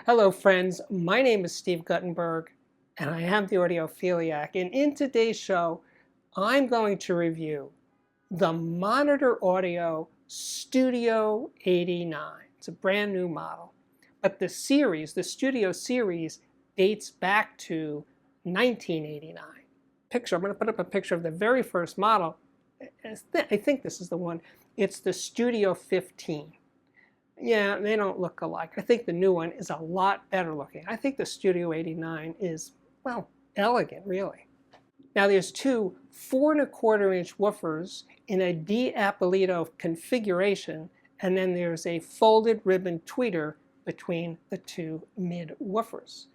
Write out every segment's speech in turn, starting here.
Hello friends, my name is Steve Guttenberg and I am the Audiophiliac, and in today's show I'm going to review the Monitor Audio Studio 89. It's a brand new model, but the series, the Studio series, dates back to 1989. I'm going to put up a picture of the very first model. I think this is the one. It's the Studio 15. Yeah, they don't look alike. I think the new one is a lot better looking. I think the Studio 89 is, well, elegant, really. Now there's two 4¼ inch woofers in a D'Apolito configuration, and then there's a folded ribbon tweeter between the two mid woofers.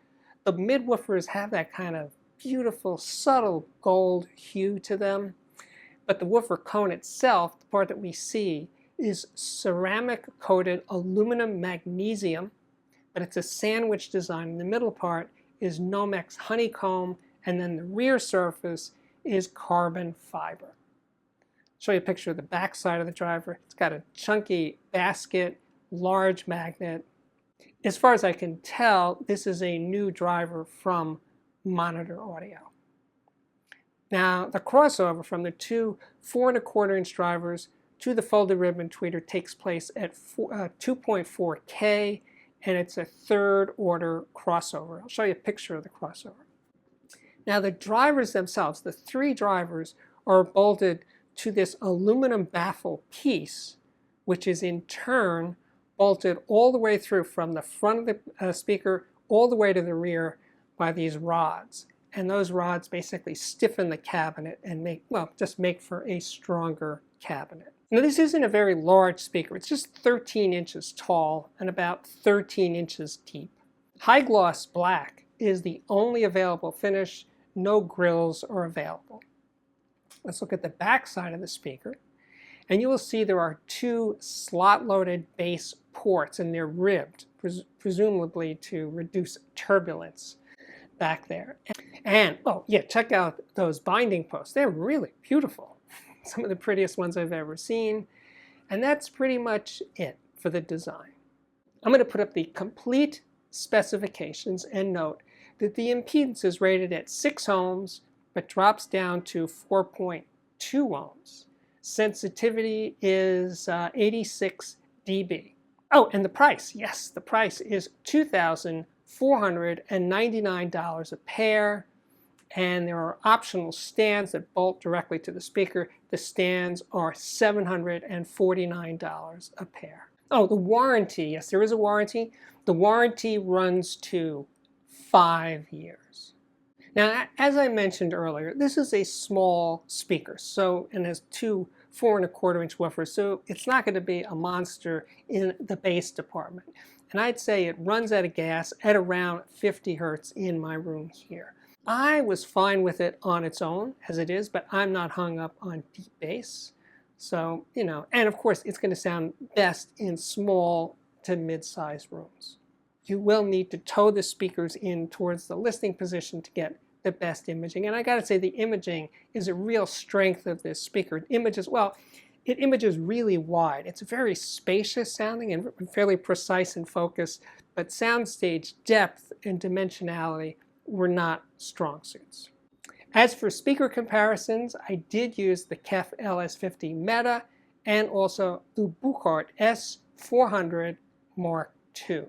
The mid woofers have that kind of beautiful, subtle gold hue to them, but the woofer cone itself, the part that we see, is ceramic coated aluminum magnesium, but it's a sandwich design. The middle part is Nomex honeycomb, and then the rear surface is carbon fiber. I'll show you a picture of the back side of the driver. It's got a chunky basket, large magnet. As far as I can tell, this is a new driver from Monitor Audio. Now, the crossover from the two 4¼ inch drivers to the folded ribbon tweeter takes place at 2.4K, and it's a third order crossover. I'll show you a picture of the crossover. Now the drivers themselves, the three drivers, are bolted to this aluminum baffle piece, which is in turn bolted all the way through from the front of the speaker all the way to the rear by these rods. And those rods basically stiffen the cabinet and make for a stronger cabinet. Now this isn't a very large speaker. It's just 13 inches tall and about 13 inches deep. High gloss black is the only available finish. No grills are available. Let's look at the back side of the speaker, and you will see there are two slot-loaded bass ports, and they're ribbed, presumably to reduce turbulence back there. And oh yeah, check out those binding posts. They're really beautiful. Some of the prettiest ones I've ever seen. And that's pretty much it for the design. I'm going to put up the complete specifications and note that the impedance is rated at 6 ohms but drops down to 4.2 ohms. Sensitivity is 86 dB. Oh, and the price. Yes, the price is $2,499 a pair. And there are optional stands that bolt directly to the speaker. The stands are $749 a pair. Oh, the warranty. Yes, there is a warranty. The warranty runs to 5 years. Now, as I mentioned earlier, this is a small speaker, and has two 4¼ inch woofers, so it's not going to be a monster in the bass department. And I'd say it runs out of gas at around 50 hertz in my room here. I was fine with it on its own as it is, but I'm not hung up on deep bass. So, and of course it's going to sound best in small to mid-sized rooms. You will need to tow the speakers in towards the listening position to get the best imaging. And I gotta say, the imaging is a real strength of this speaker. It images really wide. It's very spacious sounding and fairly precise in focus, but soundstage depth and dimensionality were not strong suits. As for speaker comparisons, I did use the KEF LS50 Meta and also the Buchardt S400 Mark II.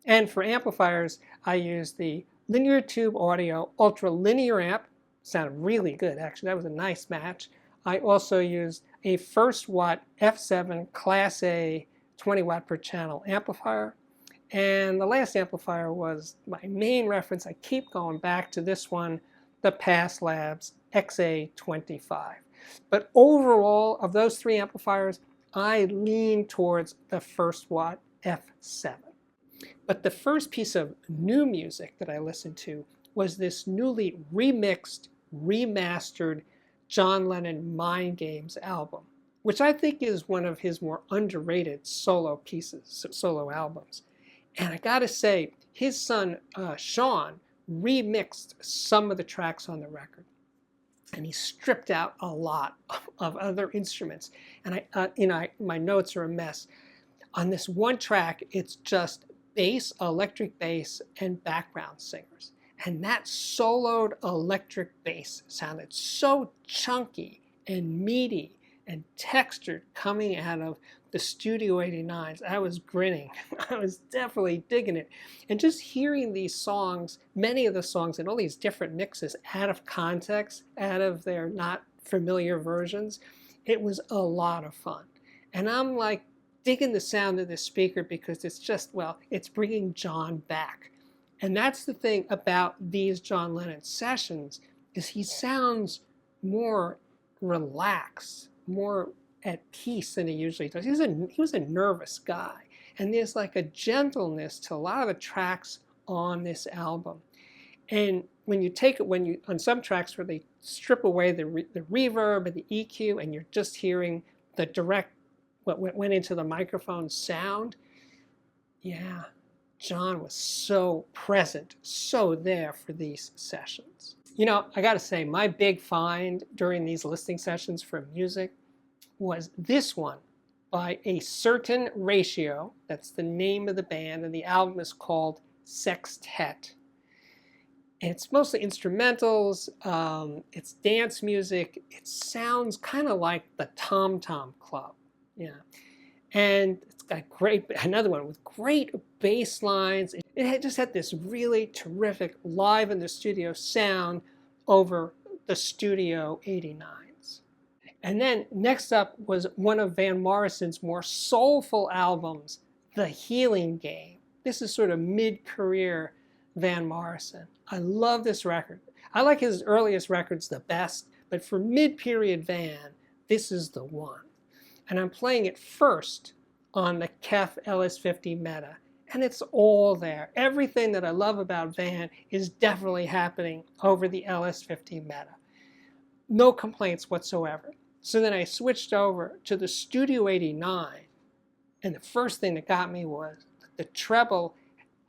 And for amplifiers, I used the Linear Tube Audio Ultra Linear Amp. Sounded really good, actually. That was a nice match. I also used a First Watt F7 Class A 20 watt per channel amplifier. And the last amplifier was my main reference. I keep going back to this one, the Pass Labs XA25. But overall, of those three amplifiers, I lean towards the First Watt F7. But the first piece of new music that I listened to was this newly remixed, remastered John Lennon Mind Games album, which I think is one of his more underrated solo albums. And I gotta say, his son, Sean, remixed some of the tracks on the record. And he stripped out a lot of other instruments. And my notes are a mess. On this one track, it's just bass, electric bass, and background singers. And that soloed electric bass sounded so chunky and meaty and textured coming out of the Studio 89s. I was grinning. I was definitely digging it. And just hearing these songs, many of the songs in all these different mixes out of context, out of their not familiar versions, it was a lot of fun. And I'm like digging the sound of this speaker because it's just, well, it's bringing John back. And that's the thing about these John Lennon sessions, is he sounds more relaxed, more at peace than he usually does. He was a nervous guy. And there's like a gentleness to a lot of the tracks on this album. And when you take it, on some tracks where they strip away the reverb and the EQ, and you're just hearing the direct, what went into the microphone sound, yeah, John was so present, so there for these sessions. You know, I gotta say, my big find during these listening sessions for music was this one by A Certain Ratio. That's the name of the band, and the album is called Sextet. And it's mostly instrumentals, it's dance music. It sounds kind of like the Tom Tom Club, yeah. And it's got another one with great bass lines. It just had this really terrific live in the studio sound over the Studio 89s. And then next up was one of Van Morrison's more soulful albums, The Healing Game. This is sort of mid-career Van Morrison. I love this record. I like his earliest records the best, but for mid-period Van, this is the one. And I'm playing it first on the KEF LS50 Meta, and it's all there. Everything that I love about Van is definitely happening over the LS50 Meta. No complaints whatsoever. So then I switched over to the Studio 89, and the first thing that got me was the treble.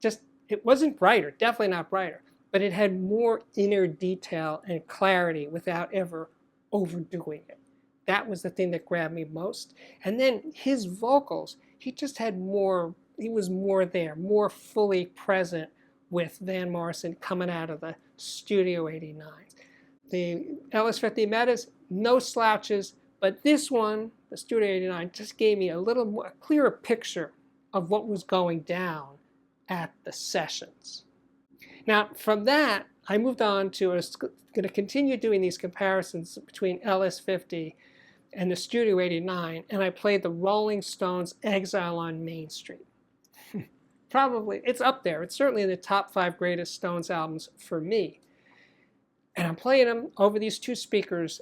It wasn't brighter, definitely not brighter, but it had more inner detail and clarity without ever overdoing it. That was the thing that grabbed me most. And then his vocals, he just had more, he was more there, more fully present with Van Morrison coming out of the Studio 89s. The LS50 Metas, no slouches, but this one, the Studio 89, just gave me a little more clearer picture of what was going down at the sessions. Now, from that, I moved on to, I was going to continue doing these comparisons between LS50 and the Studio 89, and I played the Rolling Stones' Exile on Main Street. Probably, it's up there. It's certainly in the top 5 greatest Stones albums for me. And I'm playing them over these two speakers,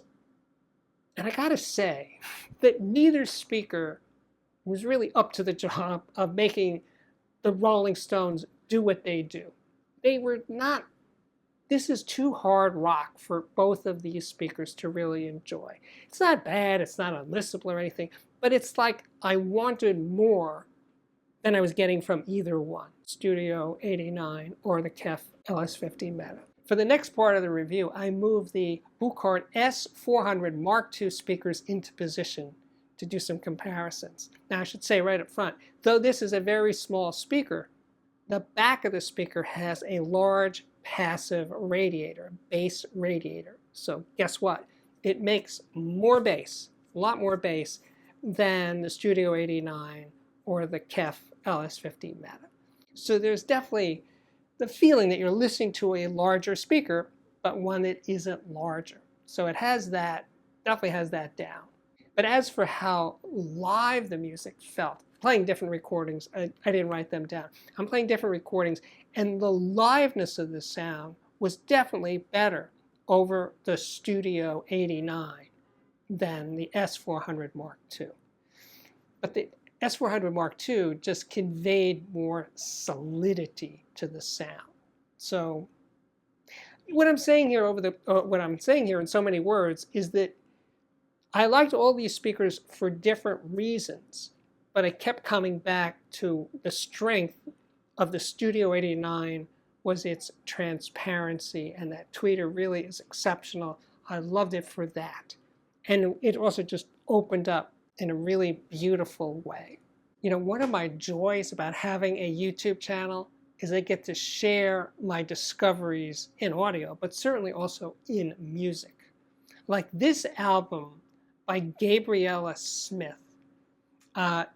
and I gotta say that neither speaker was really up to the job of making the Rolling Stones do what they do. They were not, this is too hard rock for both of these speakers to really enjoy. It's not bad, it's not unlistenable or anything, but it's like I wanted more than I was getting from either one, Studio 89 or the KEF LS50 Meta. For the next part of the review, I moved the Buchardt S400 Mark II speakers into position to do some comparisons. Now I should say right up front, though this is a very small speaker, the back of the speaker has a large passive radiator, a bass radiator. So guess what? It makes more bass, a lot more bass than the Studio 89 or the KEF LS50 Meta. So there's definitely the feeling that you're listening to a larger speaker, but one that isn't larger. So it has that, definitely has that down. But as for how live the music felt, playing different recordings, I didn't write them down. I'm playing different recordings, and the liveness of the sound was definitely better over the Studio 89 than the S400 Mark II. But the S400 Mark II just conveyed more solidity to the sound. So what I'm saying here what I'm saying here in so many words is that I liked all these speakers for different reasons, but I kept coming back to the strength of the Studio 89 was its transparency, and that tweeter really is exceptional. I loved it for that. And it also just opened up in a really beautiful way. You know, one of my joys about having a YouTube channel is I get to share my discoveries in audio, but certainly also in music. Like this album by Gabriella Smith.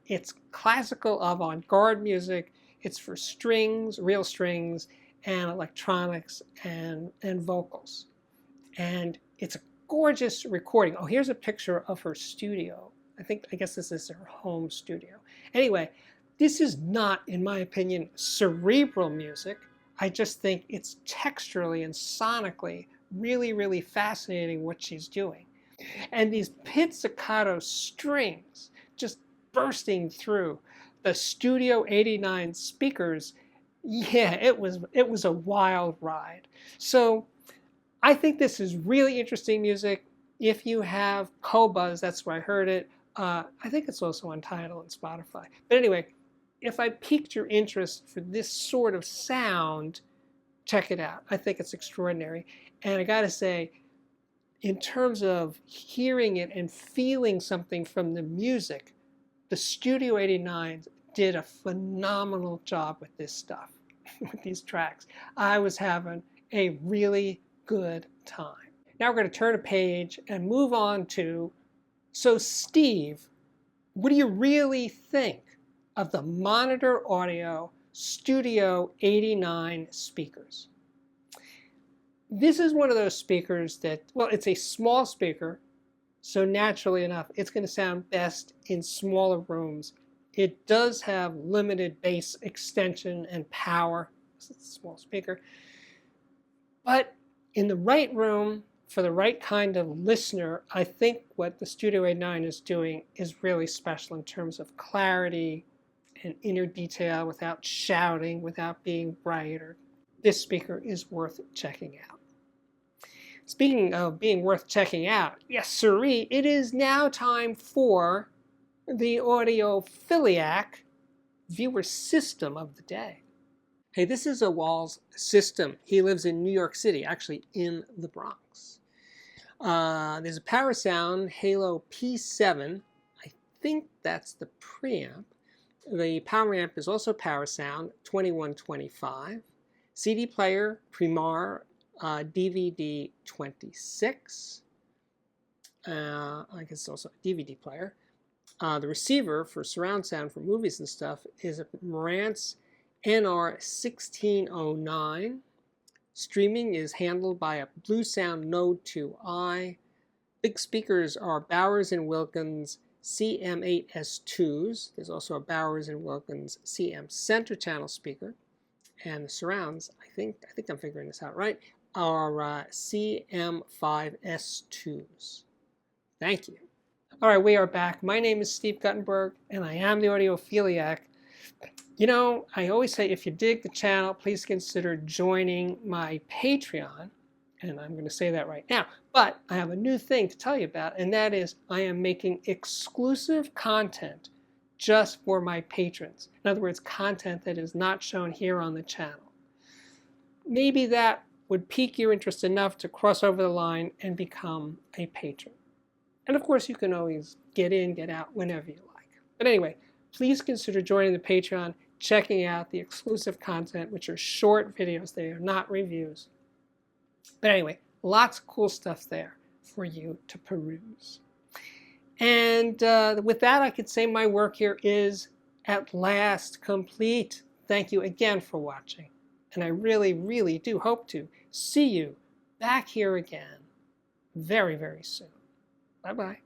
It's classical avant-garde music. It's for strings, real strings, and electronics and vocals. And it's a gorgeous recording. Oh, here's a picture of her studio. I guess this is her home studio. Anyway, this is not, in my opinion, cerebral music. I just think it's texturally and sonically really, really fascinating what she's doing. And these pizzicato strings just bursting through the Studio 89 speakers, yeah, it was a wild ride. So I think this is really interesting music. If you have Qobuz, that's where I heard it. I think it's also on Tidal and Spotify. But anyway, if I piqued your interest for this sort of sound, check it out. I think it's extraordinary. And I gotta say, in terms of hearing it and feeling something from the music, the Studio 89 did a phenomenal job with this stuff, with these tracks. I was having a really good time. Now we're going to turn a page and move on to, so Steve, what do you really think of the Monitor Audio Studio 89 speakers? This is one of those speakers that, well, it's a small speaker, so naturally enough, it's going to sound best in smaller rooms. It does have limited bass extension and power. It's a small speaker. But in the right room, for the right kind of listener, I think what the Studio 89 is doing is really special in terms of clarity and inner detail without shouting, without being bright. This speaker is worth checking out. Speaking of being worth checking out, yes sirree, it is now time for the Audiophiliac viewer system of the day. Hey, this is a Walls system. He lives in New York City, actually in the Bronx. There's a Power Sound Halo P7. I think that's the preamp. The power amp is also Power Sound 2125. CD player Primar DVD 26. I guess it's also a DVD player. The receiver for surround sound for movies and stuff is a Marantz NR1609. Streaming is handled by a Blue Sound Node 2i. Big speakers are Bowers & Wilkins CM8S2s. There's also a Bowers & Wilkins CM center channel speaker. And the surrounds, I think I'm figuring this out right, are CM5S2s. Thank you. All right, we are back. My name is Steve Guttenberg, and I am the Audiophiliac. You know, I always say if you dig the channel, please consider joining my Patreon. And I'm going to say that right now. But I have a new thing to tell you about, and that is I am making exclusive content just for my patrons. In other words, content that is not shown here on the channel. Maybe that would pique your interest enough to cross over the line and become a patron. And of course, you can always get in, get out whenever you like. But anyway, please consider joining the Patreon, checking out the exclusive content, which are short videos. They are not reviews. But anyway, lots of cool stuff there for you to peruse. And with that, I could say my work here is at last complete. Thank you again for watching. And I really, really do hope to see you back here again very, very soon. Bye-bye.